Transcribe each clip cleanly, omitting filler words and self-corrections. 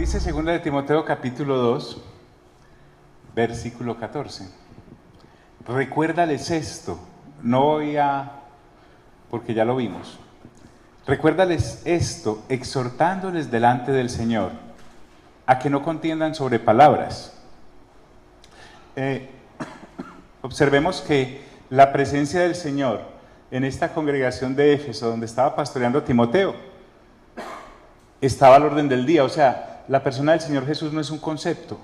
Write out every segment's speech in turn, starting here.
Dice 2 de Timoteo capítulo 2, versículo 14. Recuérdales esto, no voy a, porque ya lo vimos. Recuérdales esto, exhortándoles delante del Señor, a que no contiendan sobre palabras. Observemos que la presencia del Señor en esta congregación de Éfeso, donde estaba pastoreando Timoteo, estaba al orden del día. O sea, la persona del Señor Jesús no es un concepto,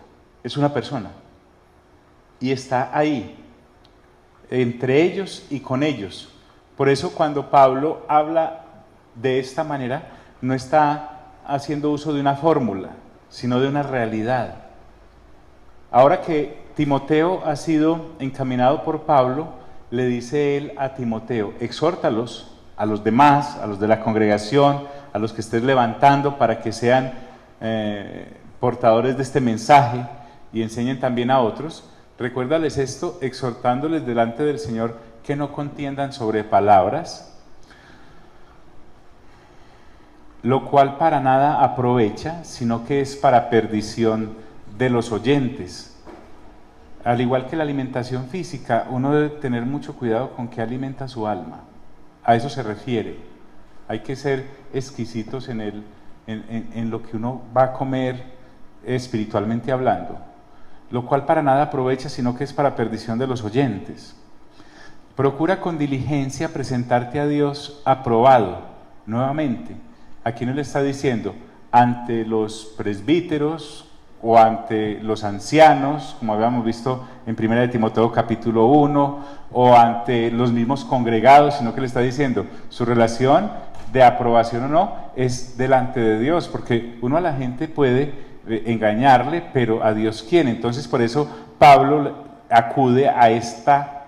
es una persona. Y está ahí, entre ellos y con ellos. Por eso cuando Pablo habla de esta manera, no está haciendo uso de una fórmula, sino de una realidad. Ahora que Timoteo ha sido encaminado por Pablo, le dice él a Timoteo: exhórtalos, a los demás, a los de la congregación, a los que estés levantando para que sean portadores de este mensaje y enseñen también a otros. Recuérdales esto, exhortándoles delante del Señor que no contiendan sobre palabras, lo cual para nada aprovecha, sino que es para perdición de los oyentes. Al igual que la alimentación física, uno debe tener mucho cuidado con qué alimenta su alma. A eso se refiere. Hay que ser exquisitos en lo que uno va a comer espiritualmente hablando, lo cual para nada aprovecha, sino que es para perdición de los oyentes. Procura con diligencia presentarte a Dios aprobado. Nuevamente, aquí no le está diciendo ante los presbíteros o ante los ancianos, como habíamos visto en 1 de Timoteo capítulo 1, o ante los mismos congregados, sino que le está diciendo su relación de aprobación o no es delante de Dios, porque uno a la gente puede engañarle, pero a Dios ¿quién? Entonces por eso Pablo acude a esta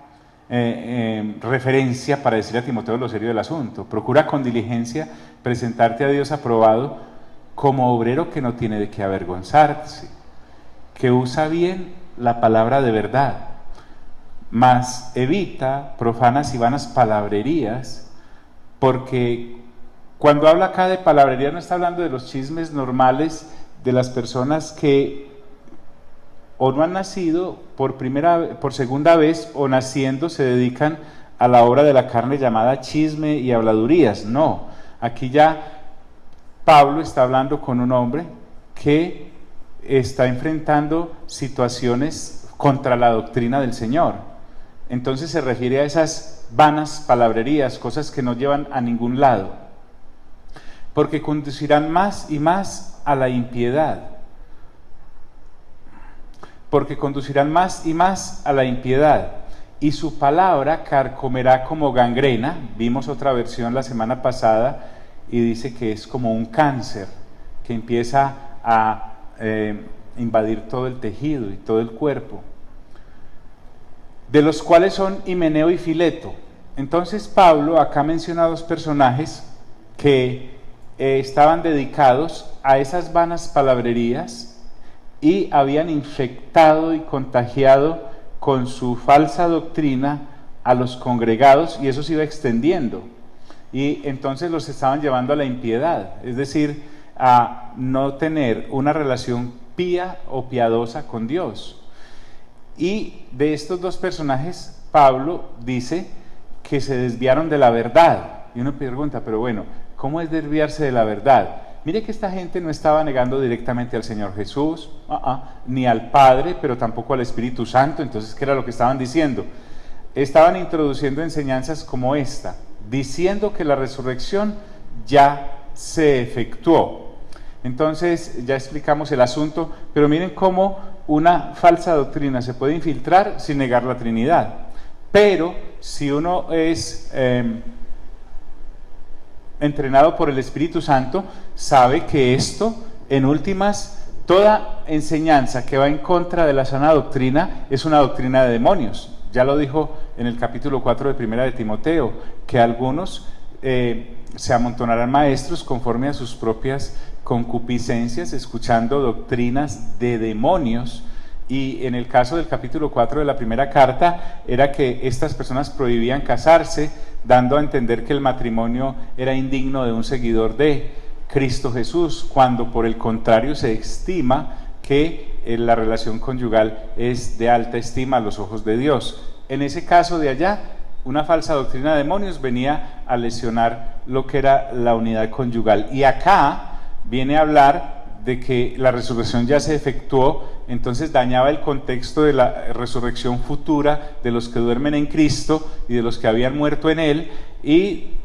referencia para decirle a Timoteo lo serio del asunto. Procura con diligencia presentarte a Dios aprobado, como obrero que no tiene de qué avergonzarse, que usa bien la palabra de verdad, mas evita profanas y vanas palabrerías, porque cuando habla acá de palabrería no está hablando de los chismes normales de las personas que o no han nacido por segunda vez, o naciendo se dedican a la obra de la carne llamada chisme y habladurías. No, aquí ya Pablo está hablando con un hombre que está enfrentando situaciones contra la doctrina del Señor. Entonces se refiere a esas vanas palabrerías, cosas que no llevan a ningún lado, porque conducirán más y más a la impiedad. Porque conducirán más y más a la impiedad, y su palabra carcomerá como gangrena. Vimos otra versión la semana pasada, y dice que es como un cáncer que empieza a invadir todo el tejido y todo el cuerpo, de los cuales son Himeneo y Fileto. Entonces Pablo acá menciona dos personajes que estaban dedicados a esas vanas palabrerías y habían infectado y contagiado con su falsa doctrina a los congregados, y eso se iba extendiendo. Y entonces los estaban llevando a la impiedad, es decir, a no tener una relación pía o piadosa con Dios. Y de estos dos personajes, Pablo dice que se desviaron de la verdad. Y uno pregunta, pero bueno, ¿cómo es desviarse de la verdad? Mire que esta gente no estaba negando directamente al Señor Jesús, ni al Padre, pero tampoco al Espíritu Santo. Entonces, ¿qué era lo que estaban diciendo? Estaban introduciendo enseñanzas como esta, diciendo que la resurrección ya se efectuó. Entonces ya explicamos el asunto, pero miren cómo una falsa doctrina se puede infiltrar sin negar la Trinidad. Pero si uno es entrenado por el Espíritu Santo, sabe que esto, en últimas, toda enseñanza que va en contra de la sana doctrina es una doctrina de demonios. Ya lo dijo en el capítulo 4 de 1 de Timoteo, que algunos se amontonarán maestros conforme a sus propias concupiscencias, escuchando doctrinas de demonios. Y en el caso del capítulo 4 de la primera carta, era que estas personas prohibían casarse, dando a entender que el matrimonio era indigno de un seguidor de Cristo Jesús, cuando por el contrario se estima que la relación conyugal es de alta estima a los ojos de Dios. En ese caso de allá, una falsa doctrina de demonios venía a lesionar lo que era la unidad conyugal. Y acá viene a hablar de que la resurrección ya se efectuó, entonces dañaba el contexto de la resurrección futura de los que duermen en Cristo y de los que habían muerto en Él, y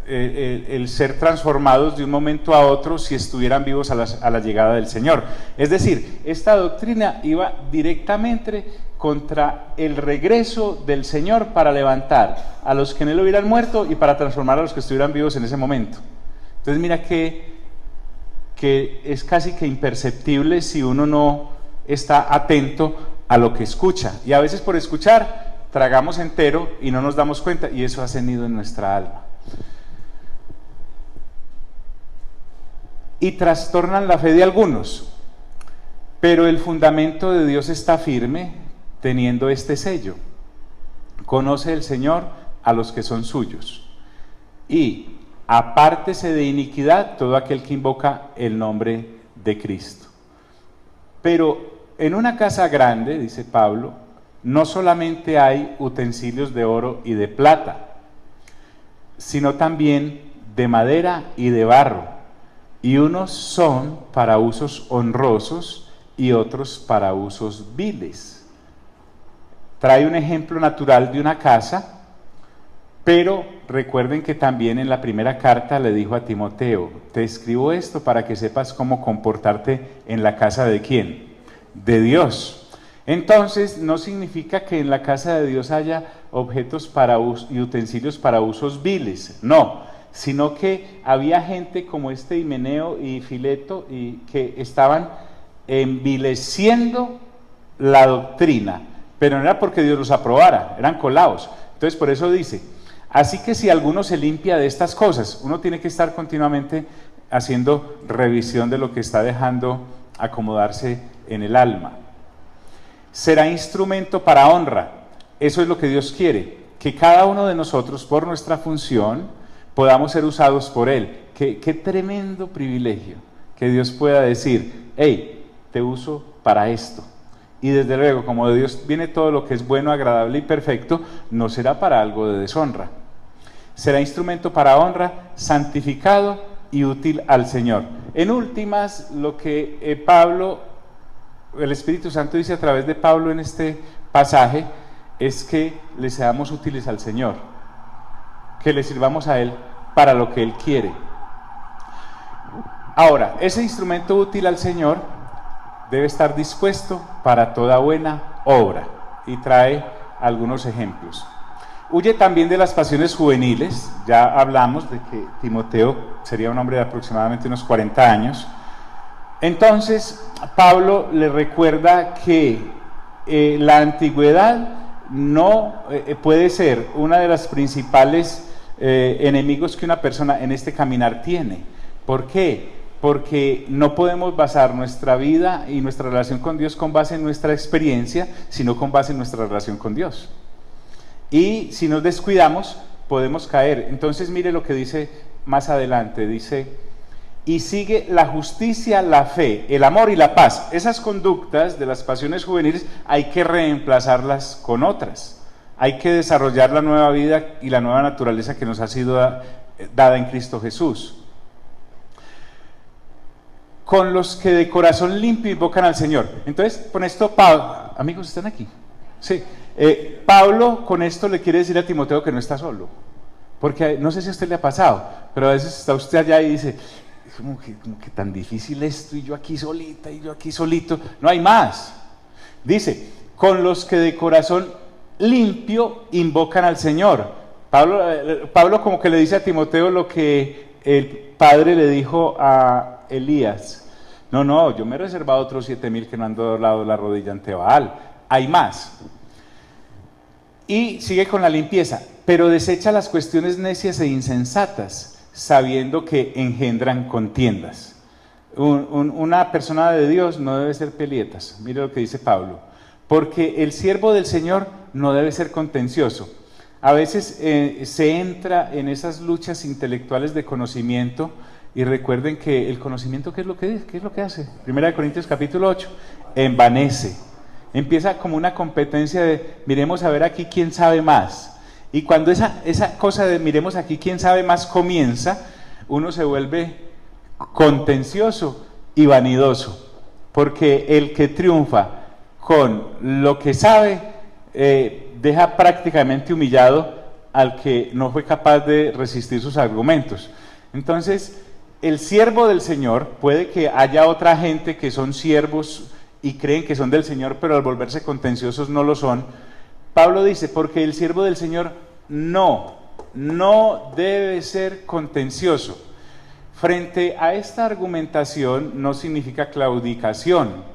el ser transformados de un momento a otro si estuvieran vivos a la llegada del Señor. Es decir, esta doctrina iba directamente contra el regreso del Señor para levantar a los que en Él hubieran muerto y para transformar a los que estuvieran vivos en ese momento. Entonces mira que es casi que imperceptible si uno no está atento a lo que escucha. Y a veces por escuchar tragamos entero y no nos damos cuenta, y eso hace nido en nuestra alma. Y trastornan la fe de algunos, pero el fundamento de Dios está firme teniendo este sello: conoce el Señor a los que son suyos, y apártese de iniquidad todo aquel que invoca el nombre de Cristo. Pero en una casa grande, dice Pablo, no solamente hay utensilios de oro y de plata, sino también de madera y de barro, y unos son para usos honrosos y otros para usos viles. Trae un ejemplo natural de una casa, pero recuerden que también en la primera carta le dijo a Timoteo: te escribo esto para que sepas cómo comportarte en la casa de ¿quién? De Dios. Entonces no significa que en la casa de Dios haya objetos y utensilios para usos viles, no, sino que había gente como Himeneo y Fileto y que estaban envileciendo la doctrina, pero no era porque Dios los aprobara, eran colados. Entonces por eso dice: así que si alguno se limpia de estas cosas, uno tiene que estar continuamente haciendo revisión de lo que está dejando acomodarse en el alma. Será instrumento para honra. Eso es lo que Dios quiere, que cada uno de nosotros, por nuestra función, podamos ser usados por Él. Qué tremendo privilegio que Dios pueda decir: hey, te uso para esto. Y desde luego, como de Dios viene todo lo que es bueno, agradable y perfecto, no será para algo de deshonra. Será instrumento para honra, santificado y útil al Señor. En últimas, lo que el Espíritu Santo dice a través de Pablo en este pasaje es que le seamos útiles al Señor, que le sirvamos a Él para lo que Él quiere. Ahora, ese instrumento útil al Señor debe estar dispuesto para toda buena obra, y trae algunos ejemplos. Huye también de las pasiones juveniles. Ya hablamos de que Timoteo sería un hombre de aproximadamente unos 40 años. Entonces Pablo le recuerda que la antigüedad no puede ser una de las principales enemigos que una persona en este caminar tiene. ¿Por qué? Porque no podemos basar nuestra vida y nuestra relación con Dios con base en nuestra experiencia, sino con base en nuestra relación con Dios. Y si nos descuidamos, podemos caer. Entonces mire lo que dice más adelante, dice: y sigue la justicia, la fe, el amor y la paz. Esas conductas de las pasiones juveniles hay que reemplazarlas con otras. Hay que desarrollar la nueva vida y la nueva naturaleza que nos ha sido dada en Cristo Jesús. Con los que de corazón limpio invocan al Señor. Entonces, con esto, Pablo, amigos, ¿están aquí? Sí. Pablo con esto le quiere decir a Timoteo que no está solo. Porque no sé si a usted le ha pasado, pero a veces está usted allá y dice: como que tan difícil esto, y yo aquí solita, y yo aquí solito. No hay más. Dice: con los que de corazón limpio invocan al Señor. Pablo como que le dice a Timoteo lo que el padre le dijo a Elías: no, yo me he reservado otros 7,000 que no han doblado la rodilla ante Baal. Hay más. Y sigue con la limpieza, pero desecha las cuestiones necias e insensatas, sabiendo que engendran contiendas. Una persona de Dios no debe ser pelietas. Mire lo que dice Pablo: porque el siervo del Señor no debe ser contencioso. A veces se entra en esas luchas intelectuales de conocimiento Y recuerden que el conocimiento, ¿qué es lo que es? ¿Qué es lo que hace? 1 Corintios capítulo 8, envanece. Empieza como una competencia de miremos a ver aquí quién sabe más. Y cuando esa cosa de miremos aquí quién sabe más comienza, uno se vuelve contencioso y vanidoso. Porque el que triunfa con lo que sabe, deja prácticamente humillado al que no fue capaz de resistir sus argumentos. Entonces, el siervo del Señor, puede que haya otra gente que son siervos y creen que son del Señor, pero al volverse contenciosos no lo son. Pablo dice, porque el siervo del Señor no debe ser contencioso. Frente a esta argumentación no significa claudicación,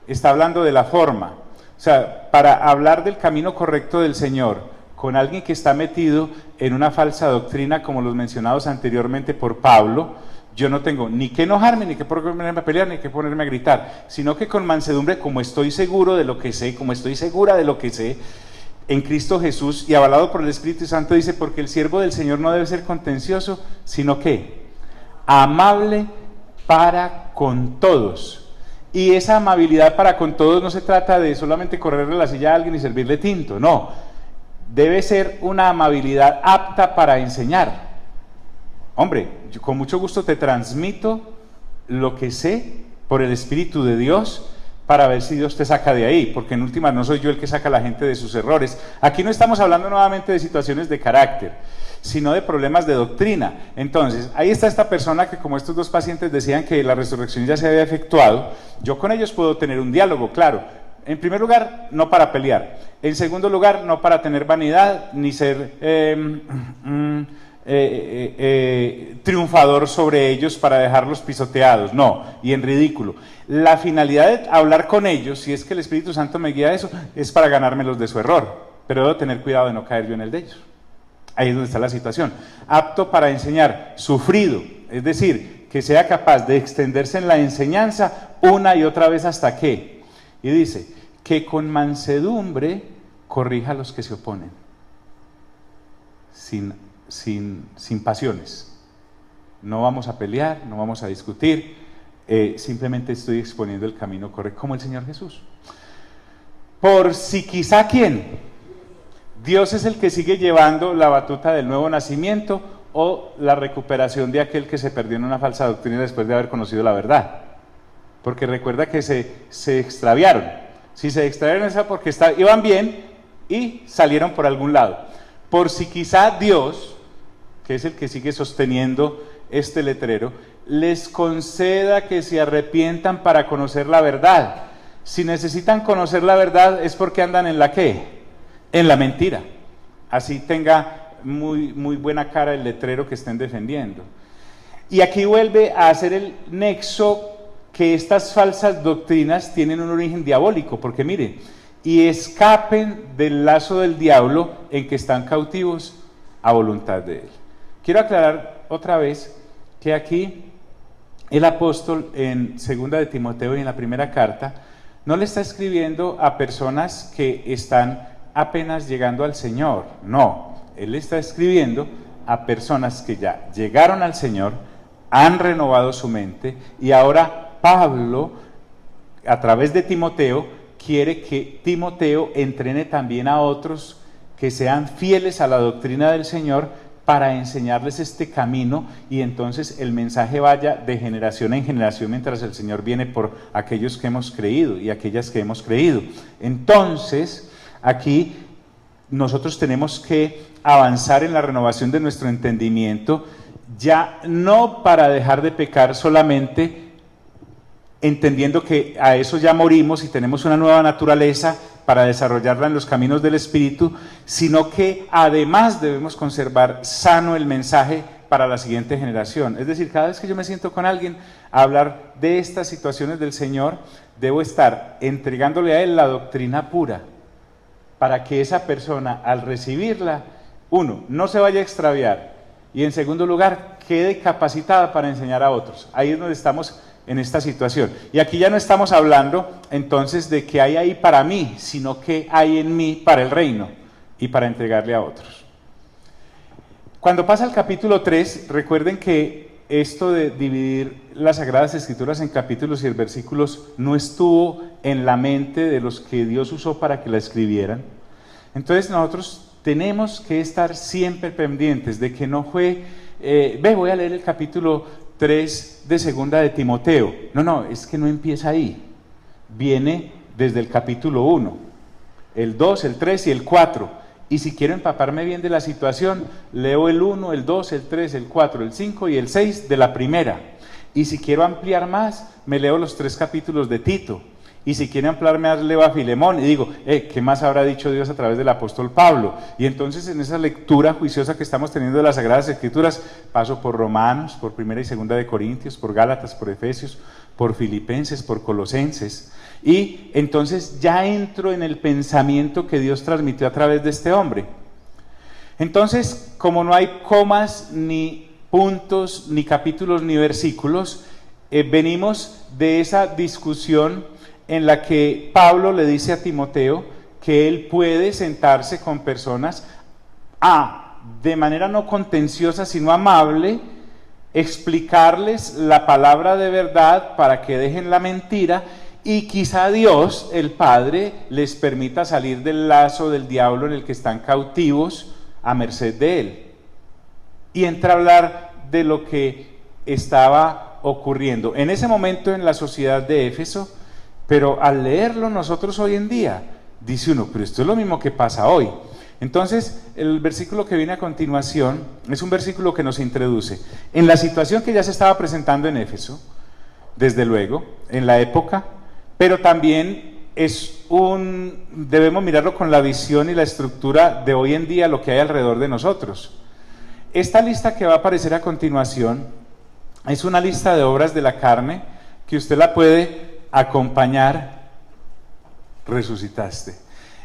está hablando de la forma. O sea, para hablar del camino correcto del Señor con alguien que está metido en una falsa doctrina, como los mencionados anteriormente por Pablo, yo no tengo ni que enojarme, ni que ponerme a pelear, ni que ponerme a gritar, sino que con mansedumbre, como estoy seguro de lo que sé, como estoy segura de lo que sé, en Cristo Jesús y avalado por el Espíritu Santo, dice, porque el siervo del Señor no debe ser contencioso, sino que amable para con todos. Y esa amabilidad para con todos no se trata de solamente correrle la silla a alguien y servirle tinto, no. Debe ser una amabilidad apta para enseñar. Hombre, yo con mucho gusto te transmito lo que sé por el Espíritu de Dios para ver si Dios te saca de ahí, porque en última no soy yo el que saca a la gente de sus errores. Aquí no estamos hablando nuevamente de situaciones de carácter, sino de problemas de doctrina. Entonces, ahí está esta persona que, como estos dos pacientes decían que la resurrección ya se había efectuado, yo con ellos puedo tener un diálogo, claro. En primer lugar, no para pelear. En segundo lugar, no para tener vanidad, ni ser triunfador sobre ellos para dejarlos pisoteados, no, y en ridículo. La finalidad de hablar con ellos, si es que el Espíritu Santo me guía a eso, es para ganármelos de su error, pero debo tener cuidado de no caer yo en el de ellos. Ahí es donde está la situación. Apto para enseñar, sufrido, es decir, que sea capaz de extenderse en la enseñanza una y otra vez hasta que, y dice, que con mansedumbre corrija a los que se oponen, sin pasiones. No vamos a pelear, no vamos a discutir, simplemente estoy exponiendo el camino correcto, como el Señor Jesús. Por si quizá quién, Dios es el que sigue llevando la batuta del nuevo nacimiento o la recuperación de aquel que se perdió en una falsa doctrina después de haber conocido la verdad. Porque recuerda que se extraviaron. Si se extraviaron es porque iban bien y salieron por algún lado. Por si quizá Dios, que es el que sigue sosteniendo este letrero, les conceda que se arrepientan para conocer la verdad. Si necesitan conocer la verdad es porque andan en la ¿qué? En la mentira. Así tenga muy buena cara el letrero que estén defendiendo. Y aquí vuelve a hacer el nexo que estas falsas doctrinas tienen un origen diabólico, porque mire, y escapen del lazo del diablo en que están cautivos a voluntad de él. Quiero aclarar otra vez que aquí el apóstol en 2 de Timoteo y en la primera carta no le está escribiendo a personas que están apenas llegando al Señor, no, él está escribiendo a personas que ya llegaron al Señor, han renovado su mente y ahora Pablo, a través de Timoteo, quiere que Timoteo entrene también a otros que sean fieles a la doctrina del Señor para enseñarles este camino y entonces el mensaje vaya de generación en generación mientras el Señor viene por aquellos que hemos creído y aquellas que hemos creído. Entonces, aquí nosotros tenemos que avanzar en la renovación de nuestro entendimiento, ya no para dejar de pecar solamente, entendiendo que a eso ya morimos y tenemos una nueva naturaleza para desarrollarla en los caminos del Espíritu, sino que además debemos conservar sano el mensaje para la siguiente generación. Es decir, cada vez que yo me siento con alguien a hablar de estas situaciones del Señor, debo estar entregándole a él la doctrina pura, para que esa persona al recibirla, uno, no se vaya a extraviar y en segundo lugar, quede capacitada para enseñar a otros. Ahí es donde estamos en esta situación. Y aquí ya no estamos hablando entonces de que hay ahí para mí, sino que hay en mí para el reino y para entregarle a otros. Cuando pasa el capítulo 3, recuerden que esto de dividir las Sagradas Escrituras en capítulos y versículos no estuvo en la mente de los que Dios usó para que la escribieran. Entonces nosotros tenemos que estar siempre pendientes de que no fue, voy a leer el capítulo 3 de segunda de Timoteo. No, es que no empieza ahí. Viene desde el capítulo 1, el 2, el 3 y el 4. Y si quiero empaparme bien de la situación, leo el 1, el 2, el 3, el 4, el 5 y el 6 de la primera. Y si quiero ampliar más, me leo los 3 capítulos de Tito. Y si quiero ampliarme más, leo a Filemón y digo, ¿qué más habrá dicho Dios a través del apóstol Pablo? Y entonces en esa lectura juiciosa que estamos teniendo de las Sagradas Escrituras, paso por Romanos, por Primera y Segunda de Corintios, por Gálatas, por Efesios, por Filipenses, por Colosenses. Y entonces ya entro en el pensamiento que Dios transmitió a través de este hombre. Entonces, como no hay comas, ni puntos, ni capítulos, ni versículos, venimos de esa discusión en la que Pablo le dice a Timoteo que él puede sentarse con personas de manera no contenciosa, sino amable, explicarles la palabra de verdad para que dejen la mentira, y quizá Dios, el Padre, les permita salir del lazo del diablo en el que están cautivos a merced de él. Y entra a hablar de lo que estaba ocurriendo en ese momento en la sociedad de Éfeso, pero al leerlo nosotros hoy en día, dice uno, pero esto es lo mismo que pasa hoy. Entonces, el versículo que viene a continuación es un versículo que nos introduce en la situación que ya se estaba presentando en Éfeso, desde luego, en la época, pero también debemos mirarlo con la visión y la estructura de hoy en día, lo que hay alrededor de nosotros. Esta lista que va a aparecer a continuación es una lista de obras de la carne que usted la puede acompañar, resucitaste,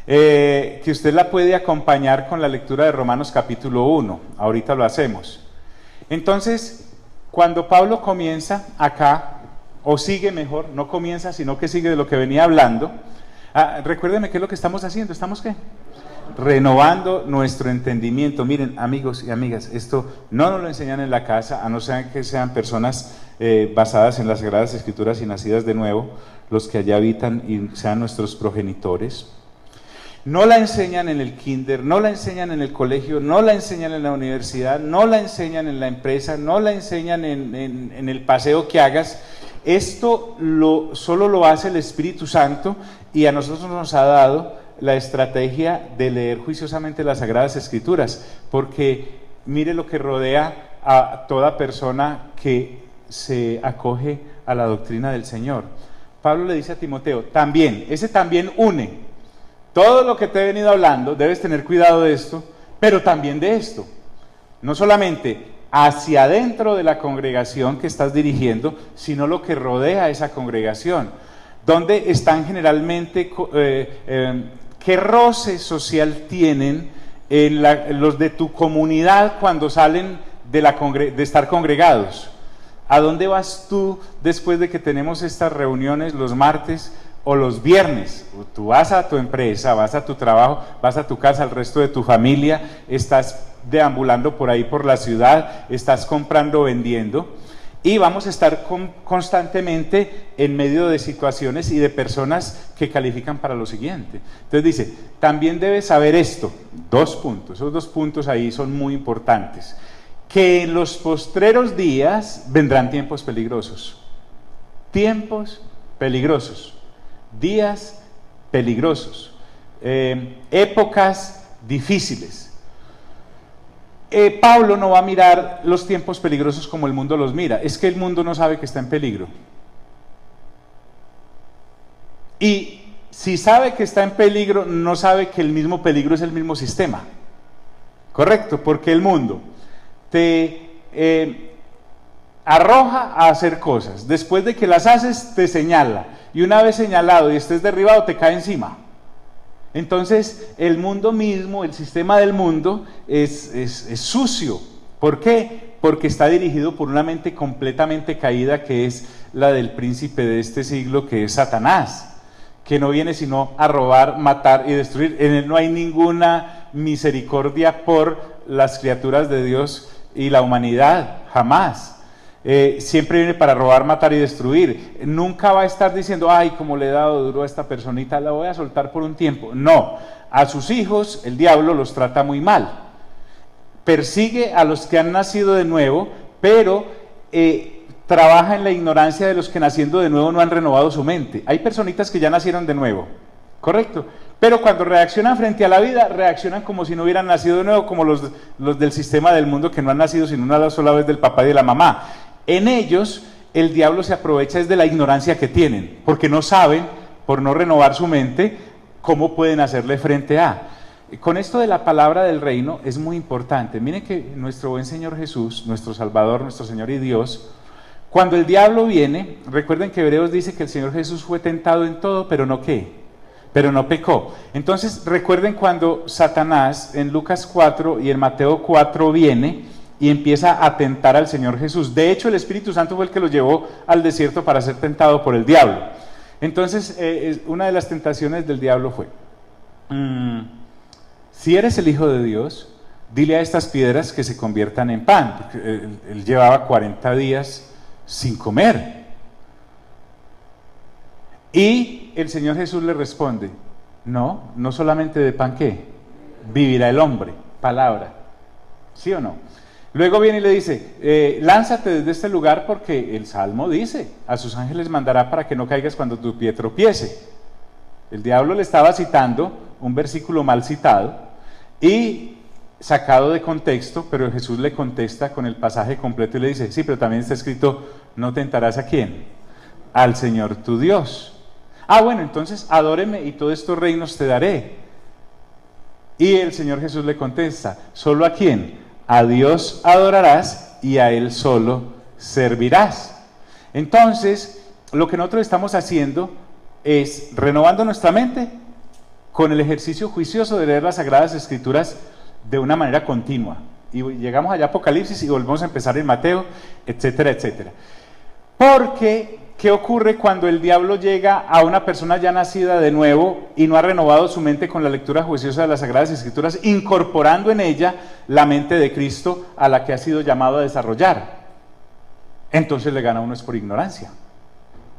que usted la puede acompañar con la lectura de Romanos capítulo 1, ahorita lo hacemos. Entonces, cuando Pablo comienza acá, o sigue mejor, no comienza, sino que sigue de lo que venía hablando, recuérdeme qué es lo que estamos haciendo, ¿estamos qué? Renovando nuestro entendimiento. Miren, amigos y amigas, esto no nos lo enseñan en la casa, a no ser que sean personas basadas en las Sagradas Escrituras y nacidas de nuevo, los que allá habitan y sean nuestros progenitores. No la enseñan en el kinder, no la enseñan en el colegio, no la enseñan en la universidad, no la enseñan en la empresa, no la enseñan en el paseo que hagas. Esto solo lo hace el Espíritu Santo, y a nosotros nos ha dado la estrategia de leer juiciosamente las Sagradas Escrituras, porque mire lo que rodea a toda persona que se acoge a la doctrina del Señor. Pablo le dice a Timoteo, ese también une todo lo que te he venido hablando, debes tener cuidado de esto, pero también de esto, no solamente hacia adentro de la congregación que estás dirigiendo, sino lo que rodea a esa congregación, donde están generalmente, qué roce social tienen los de tu comunidad cuando salen de estar congregados. ¿A dónde vas tú después de que tenemos estas reuniones los martes o los viernes? Tú vas a tu empresa, vas a tu trabajo, vas a tu casa, al resto de tu familia, estás deambulando por ahí por la ciudad, estás comprando, vendiendo, y vamos a estar constantemente en medio de situaciones y de personas que califican para lo siguiente. Entonces dice, también debes saber esto, 2 puntos, esos 2 puntos ahí son muy importantes, que en los postreros días vendrán tiempos peligrosos, días peligrosos, épocas difíciles. Pablo no va a mirar los tiempos peligrosos como el mundo los mira, es que el mundo no sabe que está en peligro. Y si sabe que está en peligro, no sabe que el mismo peligro es el mismo sistema. Correcto, porque el mundo te arroja a hacer cosas, después de que las haces te señala, y una vez señalado y estés derribado te cae encima. Entonces el mundo mismo, el sistema del mundo es sucio. ¿Por qué? Porque está dirigido por una mente completamente caída, que es la del príncipe de este siglo, que es Satanás, que no viene sino a robar, matar y destruir. En él no hay ninguna misericordia por las criaturas de Dios y la humanidad, jamás. siempre viene para robar, matar y destruir. Nunca va a estar diciendo, ay, como le he dado duro a esta personita, la voy a soltar por un tiempo. No, a sus hijos el diablo los trata muy mal. Persigue a los que han nacido de nuevo, pero trabaja en la ignorancia de los que naciendo de nuevo no han renovado su mente. Hay personitas que ya nacieron de nuevo, ¿correcto? Pero cuando reaccionan frente a la vida, reaccionan como si no hubieran nacido de nuevo, como los del sistema del mundo que no han nacido sino una sola vez del papá y de la mamá. En ellos, el diablo se aprovecha desde la ignorancia que tienen, porque no saben, por no renovar su mente, cómo pueden hacerle frente a. Con esto de la palabra del reino es muy importante. Miren que nuestro buen Señor Jesús, nuestro Salvador, nuestro Señor y Dios, cuando el diablo viene, recuerden que Hebreos dice que el Señor Jesús fue tentado en todo, pero no ¿qué? Pero no pecó. Entonces recuerden cuando Satanás en Lucas 4 y en Mateo 4 viene y empieza a tentar al Señor Jesús. De hecho, el Espíritu Santo fue el que lo llevó al desierto para ser tentado por el diablo. Entonces, una de las tentaciones del diablo fue, si eres el Hijo de Dios, dile a estas piedras que se conviertan en pan. Porque él llevaba 40 días sin comer. Y el Señor Jesús le responde, no solamente de pan, ¿qué? Vivirá el hombre, palabra. ¿Sí o no? Luego viene y le dice, lánzate desde este lugar porque el Salmo dice, a sus ángeles mandará para que no caigas cuando tu pie tropiece. El diablo le estaba citando un versículo mal citado y sacado de contexto, pero Jesús le contesta con el pasaje completo y le dice, sí, pero también está escrito, no tentarás ¿a quién? Al Señor tu Dios. Ah, bueno, entonces adóreme y todos estos reinos te daré. Y el Señor Jesús le contesta, ¿solo a quién? A Dios adorarás y a Él solo servirás. Entonces, lo que nosotros estamos haciendo es renovando nuestra mente con el ejercicio juicioso de leer las Sagradas Escrituras de una manera continua. Y llegamos allá a Apocalipsis y volvemos a empezar en Mateo, etcétera, etcétera. Porque, ¿qué ocurre cuando el diablo llega a una persona ya nacida de nuevo y no ha renovado su mente con la lectura juiciosa de las Sagradas Escrituras, incorporando en ella la mente de Cristo a la que ha sido llamado a desarrollar? Entonces le gana a uno es por ignorancia.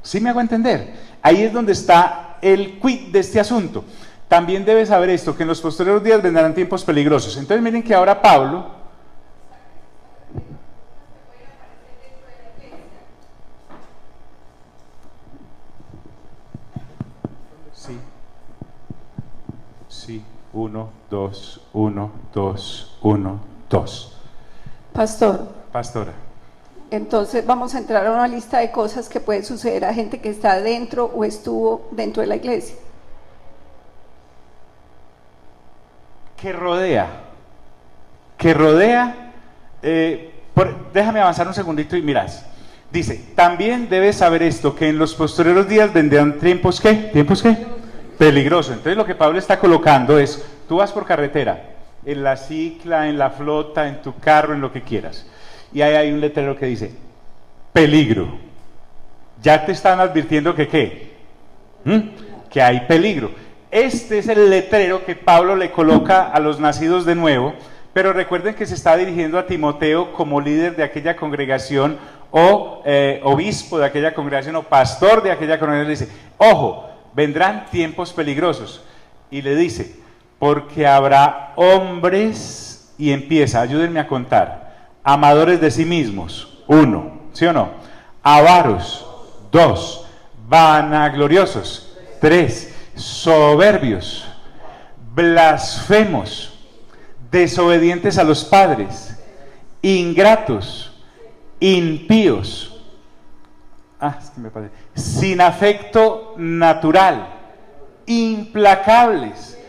¿Sí me hago entender? Ahí es donde está el quid de este asunto. También debes saber esto, que en los posteriores días vendrán tiempos peligrosos. Entonces miren que ahora Pablo... Sí, 1, 2, 1, 2, 1, 2. Pastora. Entonces vamos a entrar a una lista de cosas que pueden suceder a gente que está dentro o estuvo dentro de la iglesia. Que rodea, déjame avanzar un segundito y mirás. Dice, también debes saber esto, que en los posteriores días vendrán tiempos, ¿qué? ¿Tiempos qué? Peligroso. Entonces lo que Pablo está colocando es, tú vas por carretera, en la cicla, en la flota, en tu carro, en lo que quieras, y ahí hay un letrero que dice, peligro. Ya te están advirtiendo que ¿qué? Que hay peligro. Este es el letrero que Pablo le coloca a los nacidos de nuevo, pero recuerden que se está dirigiendo a Timoteo como líder de aquella congregación, o obispo de aquella congregación, o pastor de aquella congregación. Le dice, ojo, vendrán tiempos peligrosos. Y le dice, porque habrá hombres, y empieza, ayúdenme a contar, amadores de sí mismos, 1, ¿sí o no? Avaros, 2, vanagloriosos, 3, soberbios, blasfemos, desobedientes a los padres, ingratos, impíos, sin afecto natural, implacables,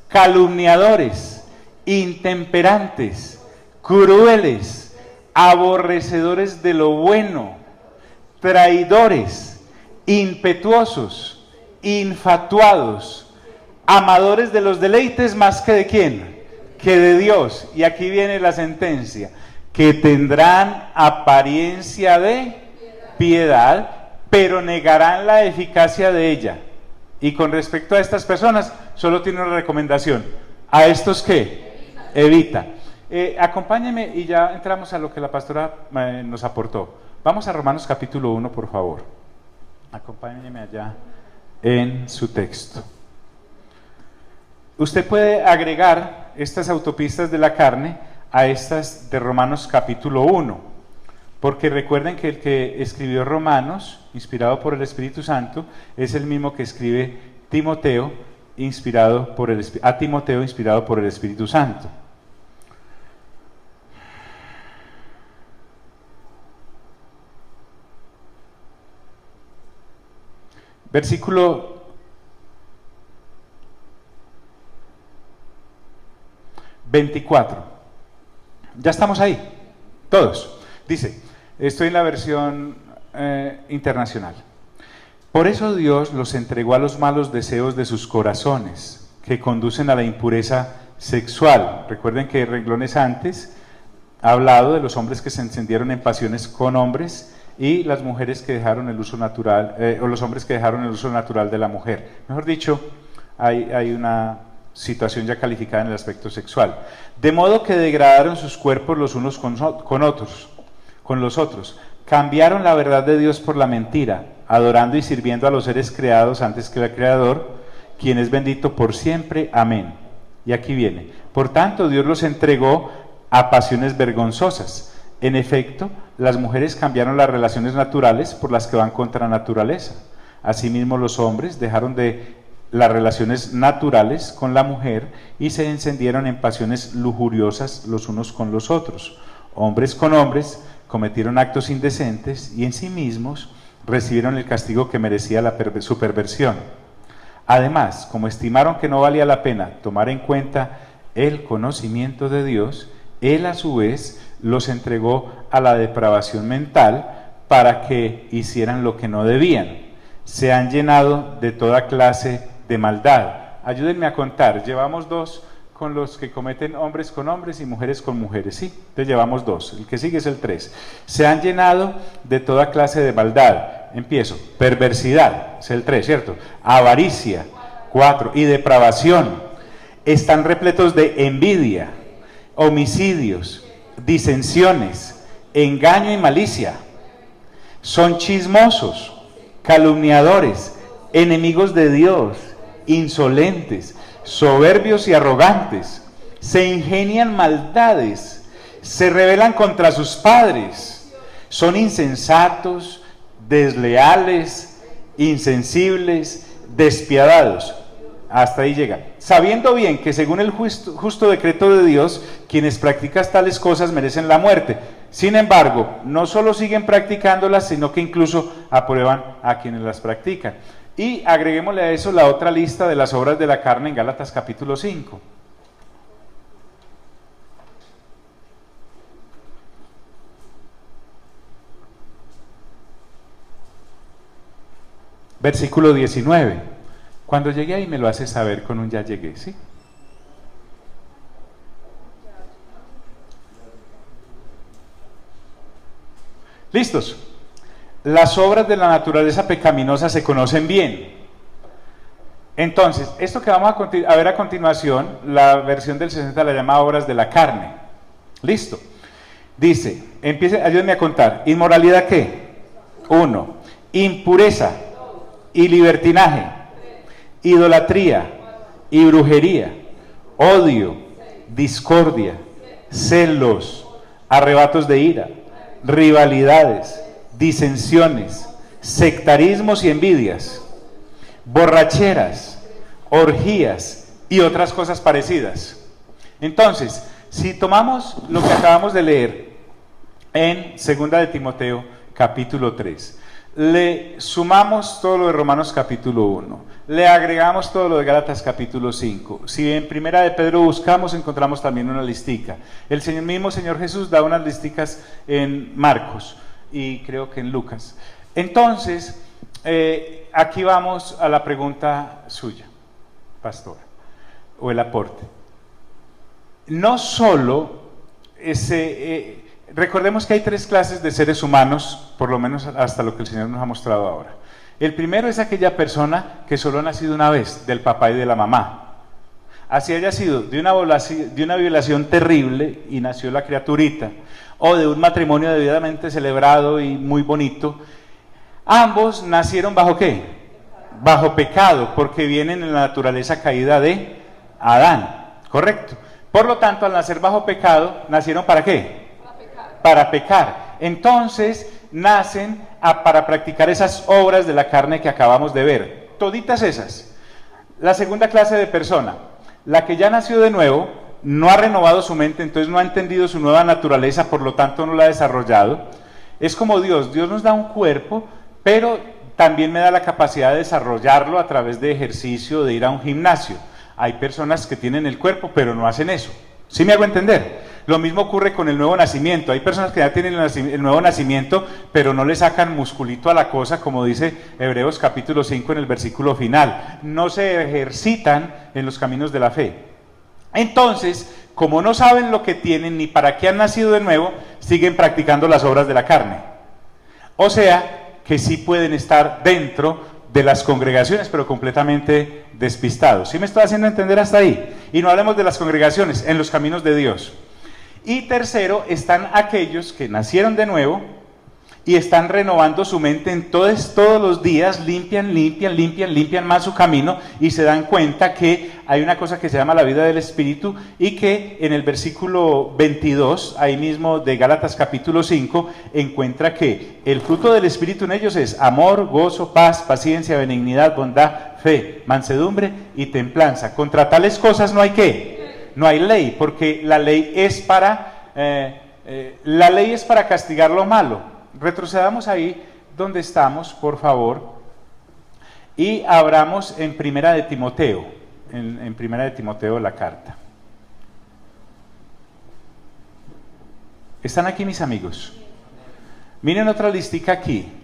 calumniadores, intemperantes, crueles, aborrecedores de lo bueno, traidores, impetuosos, infatuados, amadores de los deleites más que de quién, que de Dios. Y aquí viene la sentencia, que tendrán apariencia de piedad, pero negarán la eficacia de ella. Y con respecto a estas personas, solo tiene una recomendación: ¿a estos qué? Evita. Acompáñenme y ya entramos a lo que la pastora nos aportó. Vamos a Romanos capítulo 1, por favor. Acompáñenme allá en su texto. Usted puede agregar estas autopistas de la carne a estas de Romanos capítulo 1, porque recuerden que el que escribió Romanos, inspirado por el Espíritu Santo, es el mismo que escribe Timoteo, a Timoteo inspirado por el Espíritu Santo. Versículo 24. Ya estamos ahí, todos. Dice, estoy en la versión internacional. Por eso Dios los entregó a los malos deseos de sus corazones, que conducen a la impureza sexual. Recuerden que renglones antes ha hablado de los hombres que se encendieron en pasiones con hombres y las mujeres que dejaron el uso natural, o los hombres que dejaron el uso natural de la mujer. Mejor dicho, hay una situación ya calificada en el aspecto sexual. De modo que degradaron sus cuerpos los unos con los otros. Cambiaron la verdad de Dios por la mentira, adorando y sirviendo a los seres creados antes que al Creador, quien es bendito por siempre. Amén. Y aquí viene. Por tanto, Dios los entregó a pasiones vergonzosas. En efecto, las mujeres cambiaron las relaciones naturales por las que van contra la naturaleza. Asimismo, los hombres dejaron de las relaciones naturales con la mujer y se encendieron en pasiones lujuriosas los unos con los otros. Hombres con hombres cometieron actos indecentes y en sí mismos recibieron el castigo que merecía su perversión. Además, como estimaron que no valía la pena tomar en cuenta el conocimiento de Dios, Él a su vez los entregó a la depravación mental para que hicieran lo que no debían. Se han llenado de toda clase de maldad. Ayúdenme a contar, llevamos 2 con los que cometen hombres con hombres y mujeres con mujeres, ¿sí? Entonces llevamos 2, el que sigue es el 3. Se han llenado de toda clase de maldad. Empiezo, perversidad, es el 3, ¿cierto? Avaricia, 4, y depravación. Están repletos de envidia, homicidios, disensiones, engaño y malicia. Son chismosos, calumniadores, enemigos de Dios, insolentes, soberbios y arrogantes, se ingenian maldades, se rebelan contra sus padres, son insensatos, desleales, insensibles, despiadados. Hasta ahí llega. Sabiendo bien que según el justo decreto de Dios, quienes practican tales cosas merecen la muerte. Sin embargo, no solo siguen practicándolas, sino que incluso aprueban a quienes las practican. Y agreguémosle a eso la otra lista de las obras de la carne en Gálatas capítulo 5. Versículo 19. Cuando llegue ahí me lo hace saber con un ya llegué, ¿sí? ¿Listos? Las obras de la naturaleza pecaminosa se conocen bien. Entonces, esto que vamos a ver a continuación, la versión del 60 la llama obras de la carne. Listo. Dice, ayúdenme a contar. ¿Inmoralidad qué? 1. Impureza y libertinaje, idolatría y brujería, odio, discordia, celos, arrebatos de ira, rivalidades, disensiones, sectarismos y envidias, borracheras, orgías y otras cosas parecidas. Entonces, si tomamos lo que acabamos de leer en 2 de Timoteo capítulo 3, le sumamos todo lo de Romanos capítulo 1, le agregamos todo lo de Gálatas capítulo 5, si en Primera de Pedro buscamos, encontramos también una listica. El mismo Señor Jesús da unas listicas en Marcos y creo que en Lucas. Entonces, aquí vamos a la pregunta suya, pastora, o el aporte. No solo recordemos que hay 3 clases de seres humanos, por lo menos hasta lo que el Señor nos ha mostrado ahora. El primero es aquella persona que solo ha nacido una vez, del papá y de la mamá. así haya sido de una violación terrible y nació la criaturita, o de un matrimonio debidamente celebrado y muy bonito, ambos nacieron ¿bajo qué? Bajo pecado, porque vienen en la naturaleza caída de Adán, ¿correcto? Por lo tanto, al nacer bajo pecado, ¿nacieron para qué? Para pecar. Entonces, nacen para practicar esas obras de la carne que acabamos de ver. Toditas esas. La segunda clase de persona, la que ya nació de nuevo, no ha renovado su mente, entonces no ha entendido su nueva naturaleza, por lo tanto no la ha desarrollado. Es como Dios nos da un cuerpo, pero también me da la capacidad de desarrollarlo a través de ejercicio, de ir a un gimnasio. Hay personas que tienen el cuerpo, pero no hacen eso. ¿Sí me hago entender? Lo mismo ocurre con el nuevo nacimiento. Hay personas que ya tienen el nuevo nacimiento, pero no le sacan musculito a la cosa, como dice Hebreos capítulo 5 en el versículo final. No se ejercitan en los caminos de la fe. Entonces, como no saben lo que tienen ni para qué han nacido de nuevo, siguen practicando las obras de la carne. O sea, que sí pueden estar dentro de las congregaciones, pero completamente despistados. ¿Sí me estoy haciendo entender hasta ahí? Y no hablemos de las congregaciones, en los caminos de Dios. Y tercero, están aquellos que nacieron de nuevo y están renovando su mente todos los días, limpian más su camino y se dan cuenta que hay una cosa que se llama la vida del Espíritu y que en el versículo 22, ahí mismo de Gálatas capítulo 5, encuentra que el fruto del Espíritu en ellos es amor, gozo, paz, paciencia, benignidad, bondad, fe, mansedumbre y templanza. Contra tales cosas no hay ¿qué? No hay ley, porque la ley es para castigar lo malo. Retrocedamos ahí donde estamos, por favor, y abramos en Primera de Timoteo, en Primera de Timoteo la carta. ¿Están aquí mis amigos? Miren otra listica aquí.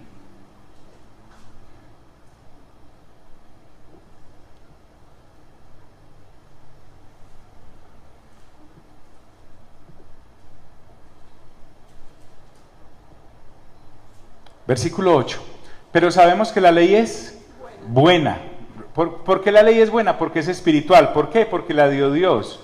Versículo 8. Pero sabemos que la ley es buena. ¿Por qué la ley es buena? Porque es espiritual. ¿Por qué? Porque la dio Dios.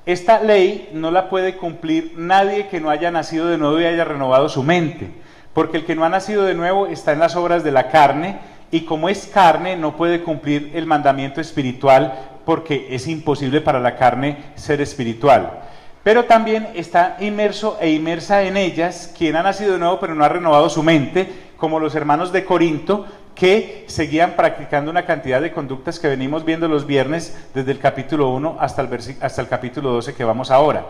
Esta ley no la puede cumplir nadie que no haya nacido de nuevo y haya renovado su mente. Porque el que no ha nacido de nuevo está en las obras de la carne y como es carne no puede cumplir el mandamiento espiritual porque es imposible para la carne ser espiritual. Pero también está inmerso e inmersa en ellas quien ha nacido de nuevo pero no ha renovado su mente, como los hermanos de Corinto, que seguían practicando una cantidad de conductas que venimos viendo los viernes desde el capítulo 1 hasta el capítulo 12 que vamos ahora.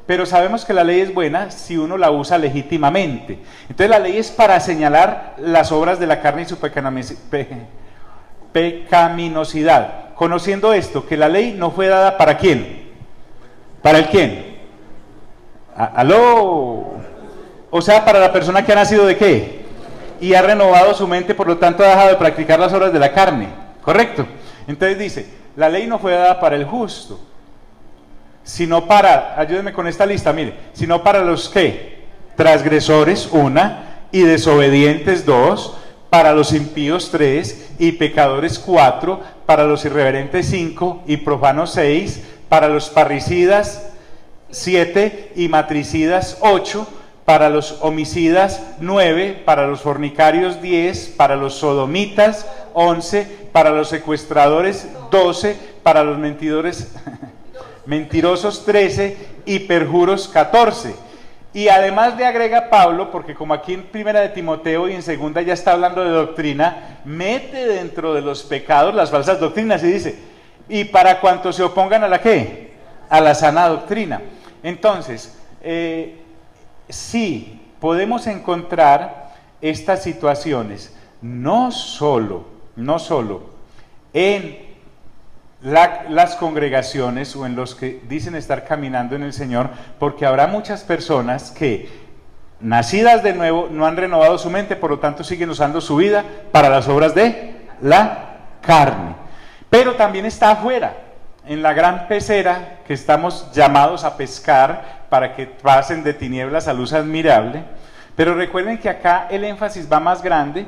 Pero sabemos que la ley es buena si uno la usa legítimamente. Entonces la ley es para señalar las obras de la carne y su pecaminosidad. Conociendo esto, que la ley no fue dada ¿para quién? ¿Para el quién? ¿Aló? O sea, para la persona que ha nacido ¿de qué? Y ha renovado su mente, por lo tanto ha dejado de practicar las obras de la carne, ¿correcto? Entonces dice, la ley no fue dada para el justo, sino para, ayúdenme con esta lista, mire, sino para los ¿qué? Transgresores, 1, y desobedientes, 2, para los impíos, 3, y pecadores, 4, para los irreverentes, 5, y profanos, 6, para los parricidas, 7, y matricidas, 8, para los homicidas 9, para los fornicarios 10, para los sodomitas 11, para los secuestradores 12, para los mentirosos 13 y perjuros 14. Y además le agrega Pablo, porque como aquí en Primera de Timoteo y en Segunda ya está hablando de doctrina, mete dentro de los pecados las falsas doctrinas y dice, y para cuantos se opongan a la ¿qué? A la sana doctrina. Entonces, sí, podemos encontrar estas situaciones, no solo en las congregaciones o en los que dicen estar caminando en el Señor, porque habrá muchas personas que, nacidas de nuevo, no han renovado su mente, por lo tanto siguen usando su vida para las obras de la carne. Pero también está afuera, en la gran pecera que estamos llamados a pescar para que pasen de tinieblas a luz admirable. Pero recuerden que acá el énfasis va más grande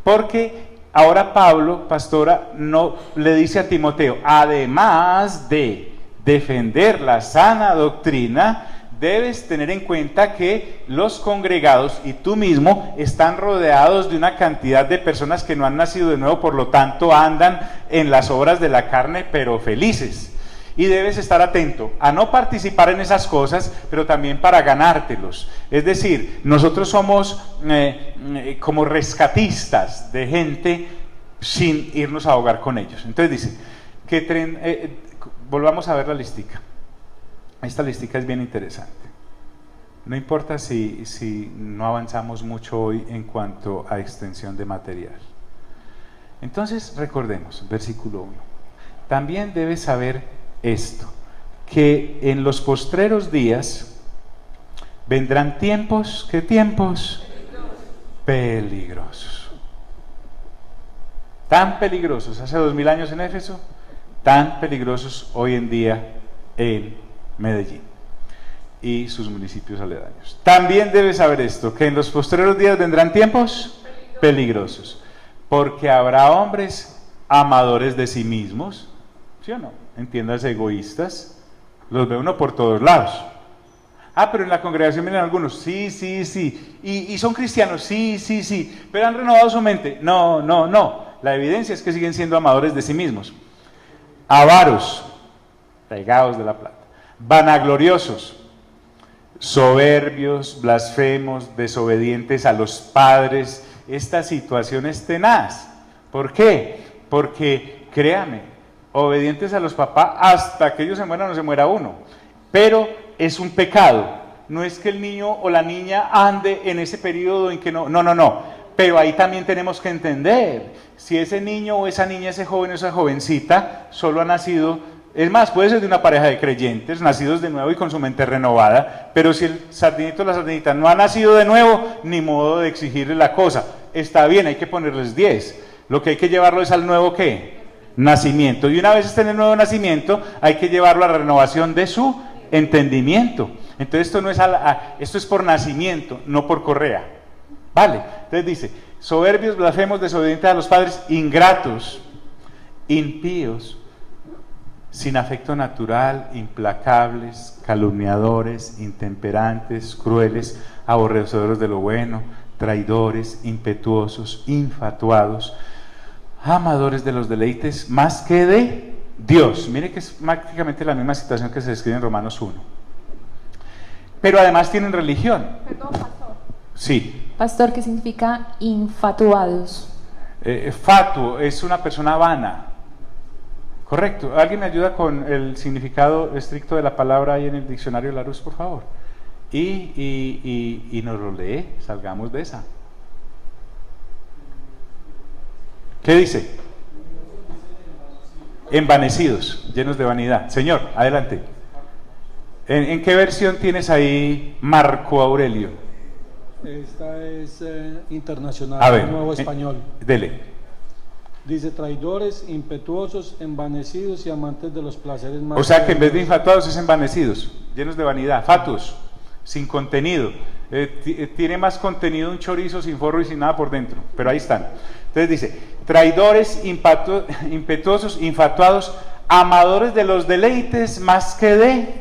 porque ahora Pablo, pastora, no le dice a Timoteo, además de defender la sana doctrina, debes tener en cuenta que los congregados y tú mismo están rodeados de una cantidad de personas que no han nacido de nuevo, por lo tanto andan en las obras de la carne, pero felices. Y debes estar atento a no participar en esas cosas, pero también para ganártelos. Es decir, nosotros somos como rescatistas de gente sin irnos a ahogar con ellos. Entonces dice, volvamos a ver la listica. Esta listica es bien interesante. No importa si no avanzamos mucho hoy en cuanto a extensión de material. Entonces recordemos, versículo 1. También debes saber esto, que en los postreros días vendrán tiempos, ¿qué tiempos? Peligrosos. Tan peligrosos hace 2000 años en Éfeso, tan peligrosos hoy en día en Medellín y sus municipios aledaños. También debes saber esto, que en los postreros días vendrán tiempos peligrosos, porque habrá hombres amadores de sí mismos, ¿sí o no? Entiéndase, egoístas, los ve uno por todos lados. Pero en la congregación vienen algunos, sí, y son cristianos, sí, pero han renovado su mente. No, la evidencia es que siguen siendo amadores de sí mismos, avaros, pegados de la plata, vanagloriosos, soberbios, blasfemos, desobedientes a los padres. Esta situación es tenaz. ¿Por qué? Porque, créame, obedientes a los papás hasta que ellos se mueran, no se muera uno, pero es un pecado. No es que el niño o la niña ande en ese periodo en que no, pero ahí también tenemos que entender, si ese niño o esa niña, ese joven o esa jovencita solo ha nacido, es más, puede ser de una pareja de creyentes, nacidos de nuevo y con su mente renovada, pero si el sardinito o la sardinita no ha nacido de nuevo, ni modo de exigirle la cosa. Está bien, hay que ponerles 10, lo que hay que llevarlo es al nuevo ¿qué? Nacimiento. Y una vez esté en el nuevo nacimiento, hay que llevarlo a la renovación de su entendimiento. Entonces esto no es esto es por nacimiento, no por correa. ¿Vale? Entonces dice, soberbios, blasfemos, desobedientes a los padres, ingratos, impíos, sin afecto natural, implacables, calumniadores, intemperantes, crueles, aborrecedores de lo bueno, traidores, impetuosos, infatuados, amadores de los deleites más que de Dios. Mire que es prácticamente la misma situación que se describe en Romanos 1. Pero además tienen religión. Perdón, pastor. Sí. Pastor, ¿qué significa infatuados? Fatuo es una persona vana. Correcto. ¿Alguien me ayuda con el significado estricto de la palabra ahí en el diccionario Larousse, por favor? Y nos lo lee, salgamos de esa. ¿Qué dice? Envanecidos, llenos de vanidad. Señor, adelante. ¿En qué versión tienes ahí Marco Aurelio? Esta es internacional, A ver, Nuevo Español. Dele. Dice, traidores, impetuosos, envanecidos y amantes de los placeres más... O sea que en vez de infatuados es envanecidos, llenos de vanidad, fatuos, sin contenido. Tiene más contenido un chorizo sin forro y sin nada por dentro, pero ahí están. Entonces dice, traidores, impetuosos, infatuados, amadores de los deleites más que de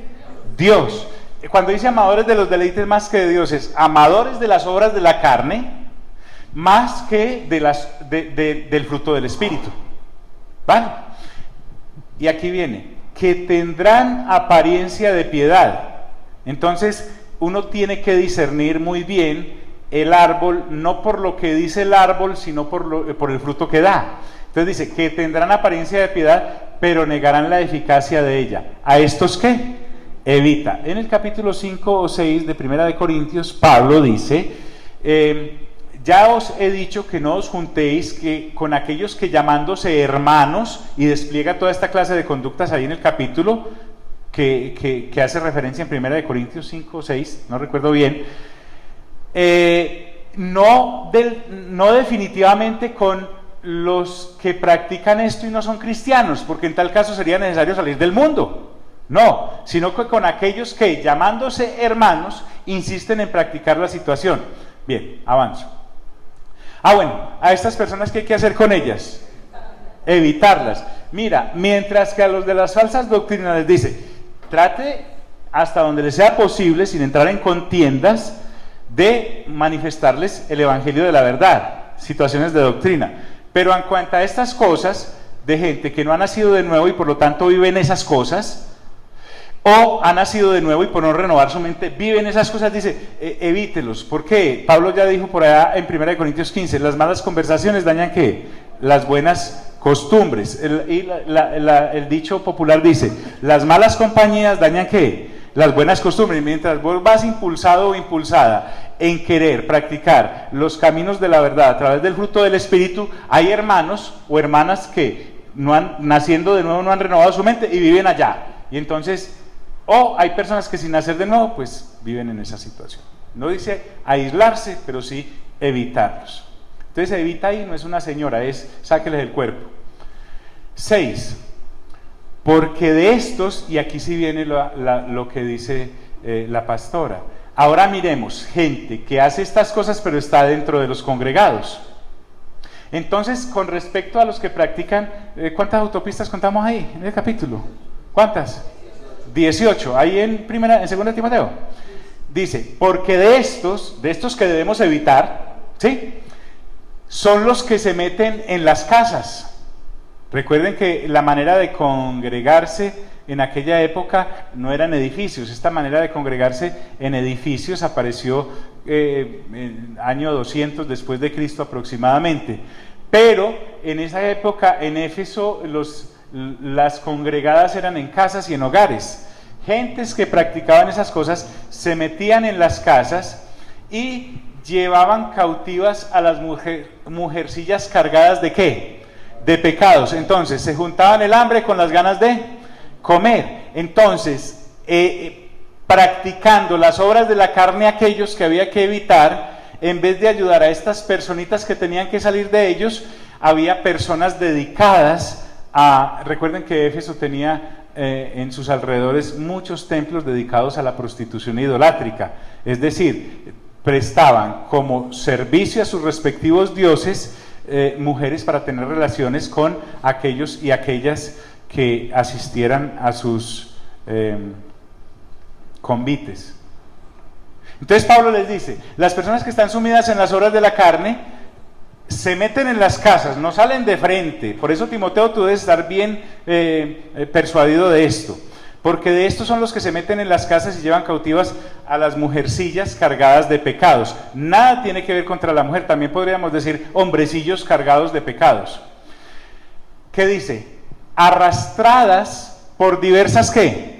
Dios. Cuando dice amadores de los deleites más que de Dios, es amadores de las obras de la carne más que del fruto del Espíritu. ¿Vale? Y aquí viene, que tendrán apariencia de piedad. Entonces uno tiene que discernir muy bien el árbol, no por lo que dice el árbol, sino por el fruto que da. Entonces dice, que tendrán apariencia de piedad, pero negarán la eficacia de ella. ¿A estos qué? Evita. En el capítulo 5 o 6 de Primera de Corintios, Pablo dice, ya os he dicho que no os juntéis con aquellos que llamándose hermanos, y despliega toda esta clase de conductas ahí en el capítulo que hace referencia en Primera de Corintios 5 o 6, no recuerdo bien, no definitivamente con los que practican esto y no son cristianos, porque en tal caso sería necesario salir del mundo. No, sino que con aquellos que, llamándose hermanos, insisten en practicar la situación. Bien, avanzo. Bueno, a estas personas, ¿qué hay que hacer con ellas? Evitarlas. Mira, mientras que a los de las falsas doctrinas les dice, trate hasta donde le sea posible, sin entrar en contiendas, de manifestarles el evangelio de la verdad, situaciones de doctrina. Pero en cuanto a estas cosas de gente que no ha nacido de nuevo y por lo tanto vive en esas cosas, o ha nacido de nuevo y por no renovar su mente vive en esas cosas, dice, evítelos. ¿Por qué? Pablo ya dijo por allá en 1 Corintios 15, las malas conversaciones dañan ¿qué? Las buenas costumbres. El dicho popular dice, las malas compañías dañan ¿qué? Las buenas costumbres. Mientras vos vas impulsado o impulsada en querer practicar los caminos de la verdad a través del fruto del Espíritu, hay hermanos o hermanas que naciendo de nuevo no han renovado su mente y viven allá. Y entonces, o hay personas que sin nacer de nuevo, pues viven en esa situación. No dice aislarse, pero sí evitarlos. Entonces evita ahí no es una señora, es sáqueles el cuerpo. 6. Porque de estos, y aquí sí viene lo que dice la pastora, ahora miremos gente que hace estas cosas pero está dentro de los congregados. Entonces, con respecto a los que practican, ¿cuántas autopistas contamos ahí en el capítulo? ¿Cuántas? 18, ahí en 2 Timoteo. Dice, porque de estos que debemos evitar, ¿sí? Son los que se meten en las casas. Recuerden que la manera de congregarse en aquella época no eran edificios. Esta manera de congregarse en edificios apareció en año 200 después de Cristo aproximadamente. Pero en esa época en Éfeso las congregadas eran en casas y en hogares. Gentes que practicaban esas cosas se metían en las casas y llevaban cautivas a las mujercillas cargadas de ¿qué? De pecados. Entonces se juntaban el hambre con las ganas de comer. Entonces practicando las obras de la carne aquellos que había que evitar, en vez de ayudar a estas personitas que tenían que salir de ellos, había personas dedicadas a, recuerden que Éfeso tenía en sus alrededores muchos templos dedicados a la prostitución idolátrica, es decir, prestaban como servicio a sus respectivos dioses mujeres para tener relaciones con aquellos y aquellas que asistieran a sus convites. Entonces Pablo les dice, las personas que están sumidas en las obras de la carne se meten en las casas, no salen de frente. Por eso, Timoteo, tú debes estar bien persuadido de esto, porque de estos son los que se meten en las casas y llevan cautivas a las mujercillas cargadas de pecados. Nada tiene que ver contra la mujer, también podríamos decir hombrecillos cargados de pecados. ¿Qué dice? Arrastradas por diversas ¿qué?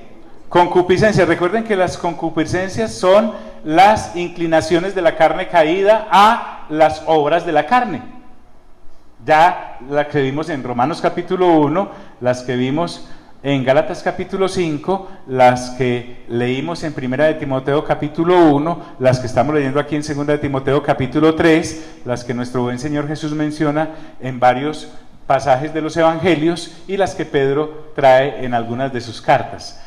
Concupiscencias. Recuerden que las concupiscencias son las inclinaciones de la carne caída a las obras de la carne. Ya las que vimos en Romanos capítulo 1, las que vimos en Gálatas capítulo 5, las que leímos en 1 Timoteo capítulo 1, las que estamos leyendo aquí en 2 Timoteo capítulo 3, las que nuestro buen Señor Jesús menciona en varios pasajes de los evangelios y las que Pedro trae en algunas de sus cartas.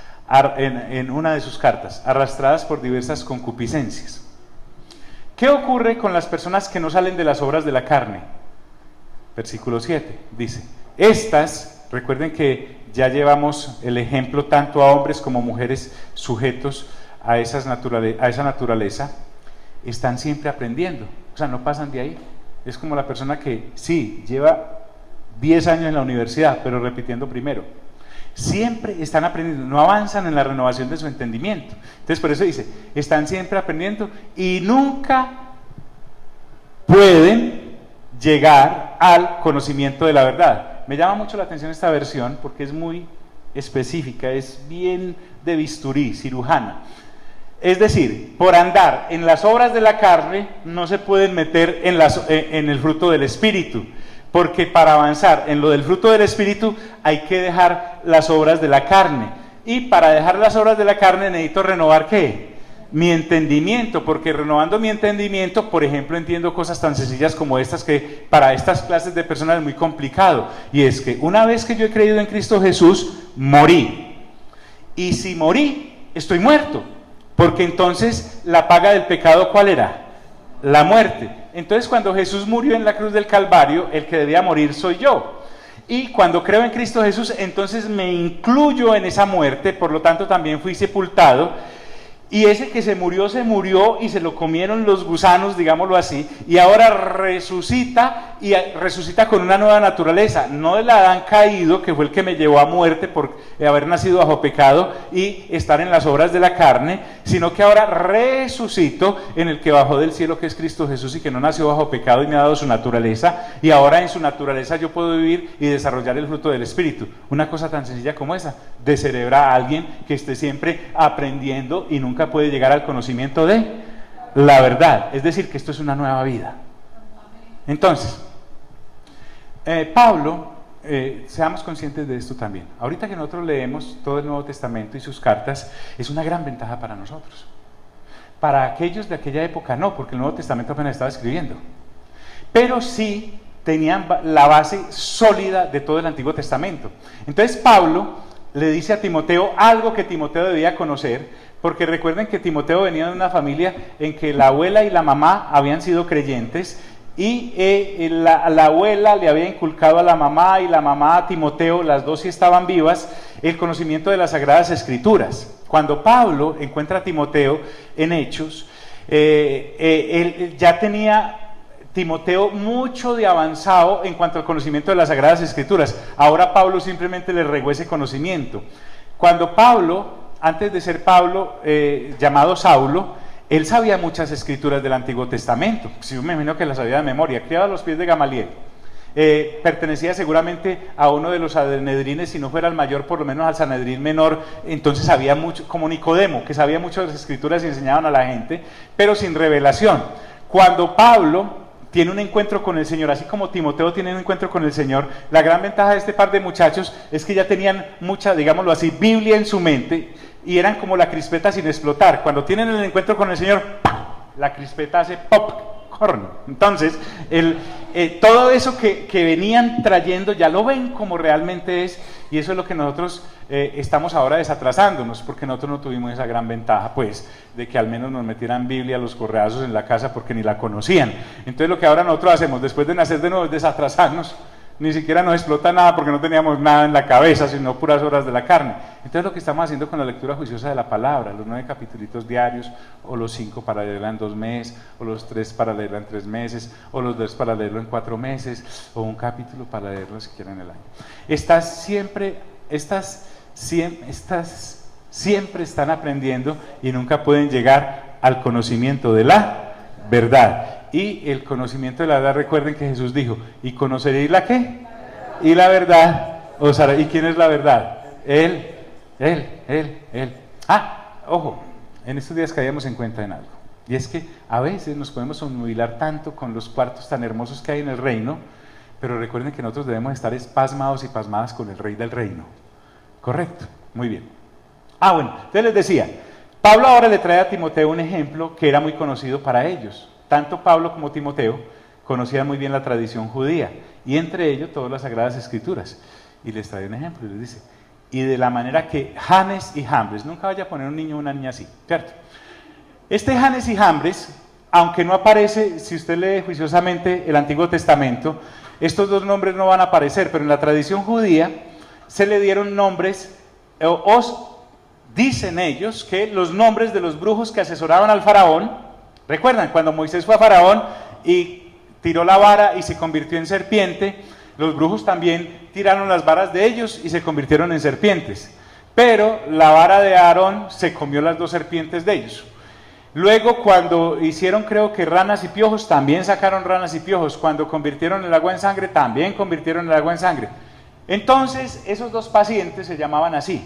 En una de sus cartas, arrastradas por diversas concupiscencias. ¿Qué ocurre con las personas que no salen de las obras de la carne? Versículo 7 dice, estas, recuerden que ya llevamos el ejemplo tanto a hombres como mujeres sujetos a esa naturaleza, están siempre aprendiendo, o sea, no pasan de ahí. Es como la persona que sí, lleva 10 años en la universidad, pero repitiendo primero. Siempre están aprendiendo, no avanzan en la renovación de su entendimiento. Entonces por eso dice, están siempre aprendiendo y nunca pueden llegar al conocimiento de la verdad. Me llama mucho la atención esta versión porque es muy específica, es bien de bisturí, cirujana. Es decir, por andar en las obras de la carne no se pueden meter en el fruto del Espíritu. Porque para avanzar en lo del fruto del Espíritu hay que dejar las obras de la carne. Y para dejar las obras de la carne necesito renovar ¿qué? Mi entendimiento, porque renovando mi entendimiento, por ejemplo, entiendo cosas tan sencillas como estas que para estas clases de personas es muy complicado. Y es que una vez que yo he creído en Cristo Jesús, morí. Y si morí, estoy muerto. Porque entonces la paga del pecado, ¿cuál era? La muerte. Entonces cuando Jesús murió en la cruz del Calvario, el que debía morir soy yo. y cuando creo en Cristo Jesús, entonces me incluyo en esa muerte, por lo tanto también fui sepultado, y ese que se murió y se lo comieron los gusanos, digámoslo así, y ahora resucita, y resucita con una nueva naturaleza, no el Adán caído, que fue el que me llevó a muerte por haber nacido bajo pecado y estar en las obras de la carne, sino que ahora resucito en el que bajó del cielo, que es Cristo Jesús, y que no nació bajo pecado y me ha dado su naturaleza, y ahora en su naturaleza yo puedo vivir y desarrollar el fruto del Espíritu. Una cosa tan sencilla como esa, descerebra a alguien que esté siempre aprendiendo y nunca puede llegar al conocimiento de la verdad, es decir, que esto es una nueva vida. Entonces, Pablo, seamos conscientes de esto también. Ahorita que nosotros leemos todo el Nuevo Testamento y sus cartas, es una gran ventaja para nosotros. Para aquellos de aquella época no, porque el Nuevo Testamento apenas estaba escribiendo, pero sí tenían la base sólida de todo el Antiguo Testamento. Entonces Pablo le dice a Timoteo algo que Timoteo debía conocer, porque recuerden que Timoteo venía de una familia en que la abuela y la mamá habían sido creyentes, y la abuela le había inculcado a la mamá, y la mamá a Timoteo, las dos sí estaban vivas, el conocimiento de las Sagradas Escrituras. Cuando Pablo encuentra a Timoteo en Hechos, él ya tenía Timoteo mucho de avanzado en cuanto al conocimiento de las Sagradas Escrituras. Ahora Pablo simplemente le regó ese conocimiento. Cuando Pablo, antes de ser Pablo, llamado Saulo, él sabía muchas escrituras del Antiguo Testamento. Sí, me imagino que las sabía de memoria. Criado a los pies de Gamaliel. Pertenecía seguramente a uno de los sanedrines, si no fuera el mayor, por lo menos al Sanedrín menor. Entonces sabía mucho, como Nicodemo, que sabía mucho de las escrituras y enseñaban a la gente, pero sin revelación. Cuando Pablo tiene un encuentro con el Señor, así como Timoteo tiene un encuentro con el Señor, la gran ventaja de este par de muchachos es que ya tenían mucha, digámoslo así, Biblia en su mente, y eran como la crispeta sin explotar. Cuando tienen el encuentro con el Señor, la crispeta hace popcorn. Entonces, todo eso que venían trayendo ya lo ven como realmente es, y eso es lo que nosotros estamos ahora desatrasándonos, porque nosotros no tuvimos esa gran ventaja, pues, de que al menos nos metieran Biblia a los correazos en la casa porque ni la conocían. Entonces lo que ahora nosotros hacemos después de nacer de nuevo es desatrasarnos. Ni siquiera nos explota nada porque no teníamos nada en la cabeza, sino puras horas de la carne. Entonces lo que estamos haciendo con la lectura juiciosa de la palabra, los 9 capítulos diarios, o los 5 para leerla en 2 meses, o los 3 para leerla en 3 meses, o los 2 para leerlo en 4 meses, o un capítulo para leerlo si quieren el año. Estas siempre están aprendiendo y nunca pueden llegar al conocimiento de la verdad. Y el conocimiento de la verdad, recuerden que Jesús dijo, ¿y conoceréis la qué? Y la verdad os hará. ¿Y quién es la verdad? Él. Ojo, en estos días caíamos en cuenta en algo, y es que a veces nos podemos obnubilar tanto con los cuartos tan hermosos que hay en el reino, pero recuerden que nosotros debemos estar pasmados y pasmadas con el Rey del reino. ¿Correcto? Muy bien. Bueno, entonces les decía, Pablo ahora le trae a Timoteo un ejemplo que era muy conocido para ellos. Tanto Pablo como Timoteo conocían muy bien la tradición judía, y entre ellos todas las Sagradas Escrituras. Y les trae un ejemplo y les dice, y de la manera que Janes y Jambres, nunca vaya a poner un niño o una niña así, ¿cierto? Este Janes y Jambres, aunque no aparece, si usted lee juiciosamente el Antiguo Testamento, estos dos nombres no van a aparecer, pero en la tradición judía se le dieron nombres, dicen ellos que los nombres de los brujos que asesoraban al faraón. ¿Recuerdan? Cuando Moisés fue a Faraón y tiró la vara y se convirtió en serpiente, los brujos también tiraron las varas de ellos y se convirtieron en serpientes. Pero la vara de Aarón se comió las 2 serpientes de ellos. Luego, cuando hicieron, creo que ranas y piojos, también sacaron ranas y piojos. Cuando convirtieron el agua en sangre, también convirtieron el agua en sangre. Entonces, esos 2 pacientes se llamaban así.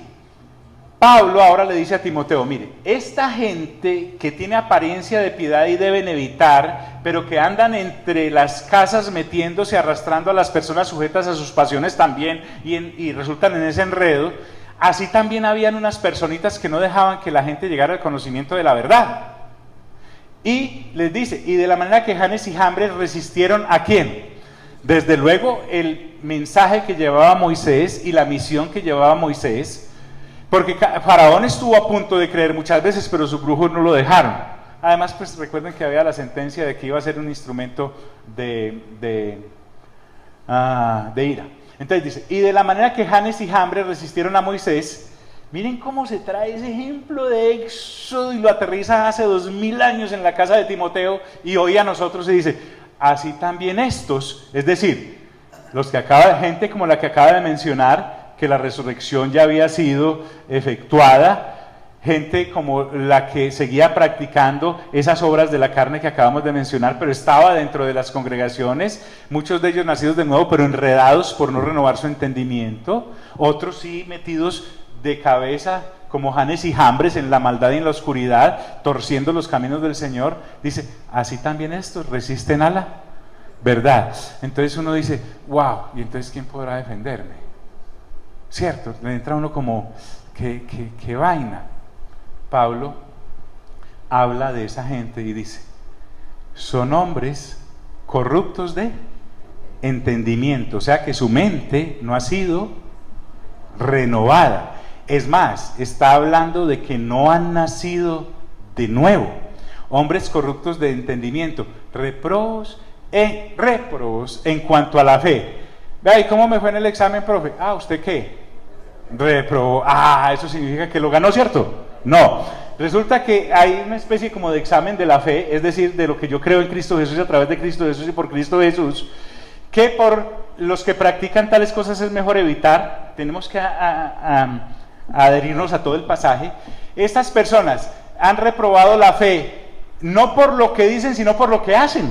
Pablo ahora le dice a Timoteo, mire, esta gente que tiene apariencia de piedad y deben evitar, pero que andan entre las casas metiéndose, arrastrando a las personas sujetas a sus pasiones también, y resultan en ese enredo, así también habían unas personitas que no dejaban que la gente llegara al conocimiento de la verdad. Y les dice, y de la manera que Janes y Jambres resistieron ¿a quién? Desde luego el mensaje que llevaba Moisés y la misión que llevaba Moisés, porque Faraón estuvo a punto de creer muchas veces, pero sus brujos no lo dejaron. Además, pues recuerden que había la sentencia de que iba a ser un instrumento de ira. Entonces dice, y de la manera que Janes y Jambres resistieron a Moisés, miren cómo se trae ese ejemplo de Éxodo y lo aterriza hace 2000 años en la casa de Timoteo y hoy a nosotros se dice, así también estos, es decir, gente como la que acaba de mencionar, que la resurrección ya había sido efectuada, gente como la que seguía practicando esas obras de la carne que acabamos de mencionar, pero estaba dentro de las congregaciones, muchos de ellos nacidos de nuevo, pero enredados por no renovar su entendimiento, otros sí metidos de cabeza como Janes y Jambres en la maldad y en la oscuridad, torciendo los caminos del Señor. Dice, así también estos resisten a la verdad. Entonces uno dice, wow, ¿y entonces quién podrá defenderme? ¿Cierto? Le entra uno como, ¿qué vaina? Pablo habla de esa gente y dice, son hombres corruptos de entendimiento, o sea que su mente no ha sido renovada. Es más, está hablando de que no han nacido de nuevo. Hombres corruptos de entendimiento, réprobos en cuanto a la fe. Vea, ¿y cómo me fue en el examen, profe? Ah, ¿usted qué? Reprobó. Ah, eso significa que lo ganó, ¿cierto? No, resulta que hay una especie como de examen de la fe, es decir, de lo que yo creo en Cristo Jesús y a través de Cristo Jesús y por Cristo Jesús, que por los que practican tales cosas es mejor evitar. Tenemos que adherirnos a todo el pasaje. Estas personas han reprobado la fe, no por lo que dicen, sino por lo que hacen,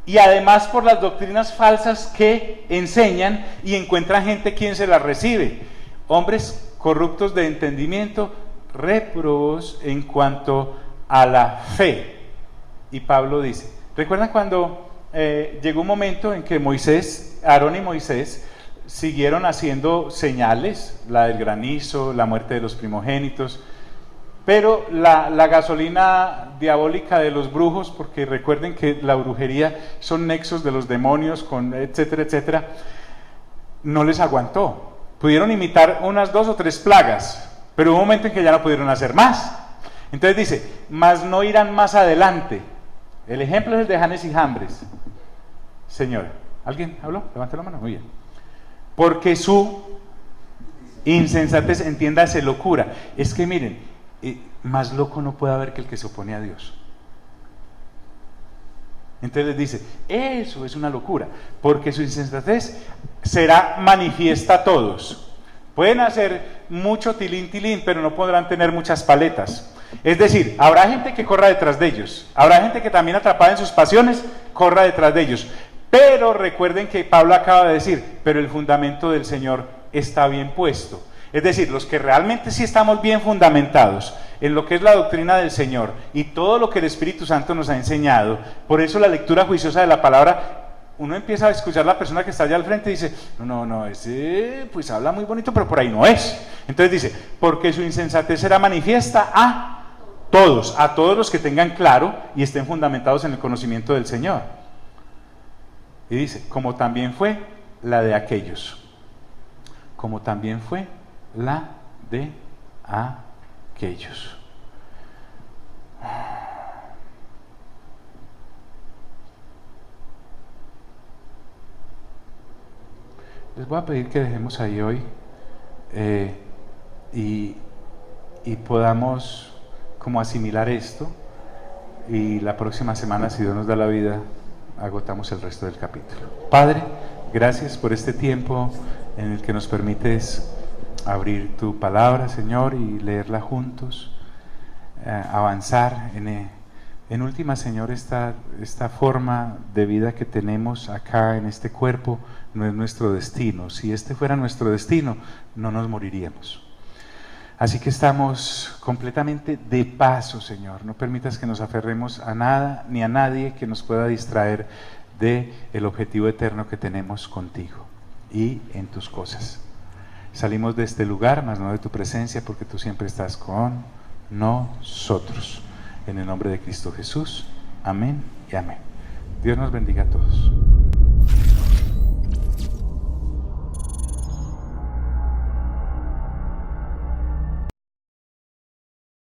y además por las doctrinas falsas que enseñan y encuentran gente quien se las recibe. Hombres corruptos de entendimiento, réprobos en cuanto a la fe. Y Pablo dice, ¿recuerdan cuando llegó un momento en que Aarón y Moisés siguieron haciendo señales, la del granizo, la muerte de los primogénitos, pero la gasolina diabólica de los brujos, porque recuerden que la brujería son nexos de los demonios, etcétera, etcétera, no les aguantó. Pudieron imitar unas 2 o 3 plagas, pero hubo un momento en que ya no pudieron hacer más. Entonces dice, mas no irán más adelante. El ejemplo es el de Janes y Jambres. Señora, ¿alguien habló? Levante la mano, muy bien. Porque su insensatez, entiéndase locura. Es que miren, más loco no puede haber que el que se opone a Dios. Entonces les dice, eso es una locura, porque su insensatez será manifiesta a todos. Pueden hacer mucho tilín, pero no podrán tener muchas paletas. Es decir, habrá gente que corra detrás de ellos, habrá gente que también atrapada en sus pasiones, corra detrás de ellos. Pero recuerden que Pablo acaba de decir, pero el fundamento del Señor está bien puesto. Es decir, los que realmente sí estamos bien fundamentados en lo que es la doctrina del Señor y todo lo que el Espíritu Santo nos ha enseñado, por eso la lectura juiciosa de la palabra, uno empieza a escuchar a la persona que está allá al frente y dice, no, ese pues habla muy bonito, pero por ahí no es. Entonces dice, porque su insensatez será manifiesta a todos los que tengan claro y estén fundamentados en el conocimiento del Señor. Y dice, como también fue la de aquellos, como también fue la de aquellos. Les voy a pedir que dejemos ahí hoy y podamos como asimilar esto, y la próxima semana, si Dios nos da la vida, agotamos el resto del capítulo. Padre, gracias por este tiempo en el que nos permites abrir tu palabra, Señor, y leerla juntos, avanzar en última, Señor, esta forma de vida que tenemos acá en este cuerpo no es nuestro destino. Si este fuera nuestro destino, no nos moriríamos. Así que estamos completamente de paso, Señor. No permitas que nos aferremos a nada ni a nadie que nos pueda distraer del objetivo eterno que tenemos contigo y en tus cosas. Salimos de este lugar, mas no de tu presencia, porque tú siempre estás con nosotros. En el nombre de Cristo Jesús. Amén y amén. Dios nos bendiga a todos.